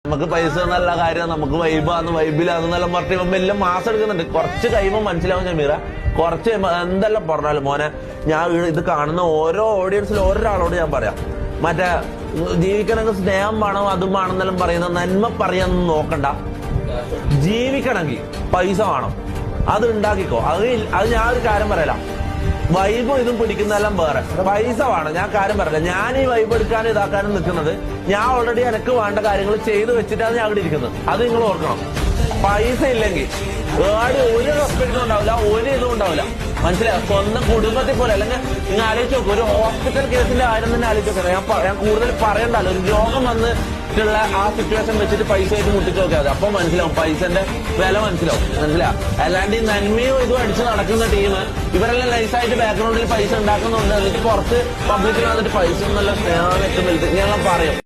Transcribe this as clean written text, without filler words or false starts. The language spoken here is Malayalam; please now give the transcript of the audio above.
നമുക്ക് പൈസ എന്നുള്ള കാര്യം നമുക്ക് വൈബാന്ന് വൈബിലാന്നെല്ലാം പറഞ്ഞ എല്ലാം മാസം എടുക്കുന്നുണ്ട്. കുറച്ച് കഴിയുമ്പോൾ മനസ്സിലാവും ജമീറ, കുറച്ച് എന്തെല്ലാം പറഞ്ഞാലും മോനെ, ഞാൻ ഇത് കാണുന്ന ഓരോ ഓഡിയൻസിൽ ഓരോരാളോട് ഞാൻ പറയാം, മറ്റേ ജീവിക്കണമെങ്കിൽ സ്നേഹം വേണം അതും വേണമെന്നെല്ലാം പറയുന്ന നന്മ പറയാനൊന്നും നോക്കണ്ട. ജീവിക്കണമെങ്കിൽ പൈസ വേണം, അത് ഉണ്ടാക്കിക്കോ. അത് ഞാൻ ഒരു കാര്യം പറയല, വൈബും ഇതും പിടിക്കുന്നതെല്ലാം വേറെ, പൈസ വേണം. ഞാൻ കാര്യം പറയില്ല, ഞാൻ ഈ വൈബ് എടുക്കാനും ഇതാക്കാനും നിൽക്കുന്നത് ഞാൻ ഓൾറെഡി എനിക്ക് വേണ്ട കാര്യങ്ങൾ ചെയ്തു വെച്ചിട്ടാണ് ഞാൻ അവിടെ ഇരിക്കുന്നത്. അത് നിങ്ങൾ ഓർക്കണം. പൈസ ഇല്ലെങ്കിൽ ഒരു റെസ്പെക്റ്റും ഉണ്ടാവില്ല, ഒരു ഇതും ഉണ്ടാവില്ല. മനസ്സിലായോ? സ്വന്തം കുടുംബത്തിൽ പോലെ. അല്ലെങ്കിൽ നിങ്ങൾ ആലോചിച്ച് നോക്കും, ഒരു ഹോസ്പിറ്റൽ കേസിന്റെ കാര്യം തന്നെ ആലോചിച്ച് നോക്കാം. ഞാൻ കൂടുതൽ പറയണ്ടല്ലോ, ഒരു രോഗം വന്നിട്ടുള്ള ആ സിറ്റുവേഷൻ വെച്ചിട്ട് പൈസ ആയിട്ട് മുട്ടിച്ച് നോക്കിയാൽ മതി. അപ്പൊ മനസ്സിലാവും പൈസന്റെ വില മനസ്സിലാവും. മനസ്സിലാവും? അല്ലാണ്ട് ഈ നന്മയും ഇതും അടിച്ച് നടക്കുന്ന ടീം ഇവരെല്ലാം നൈസായിട്ട് ബാക്ക്ഗ്രൗണ്ടിൽ പൈസ ഉണ്ടാക്കുന്നുണ്ട്, എന്നിട്ട് പുറത്ത് പബ്ലിക്കിൽ വന്നിട്ട് പൈസ ഒന്നല്ല സ്നേഹം ഞാൻ പറയും.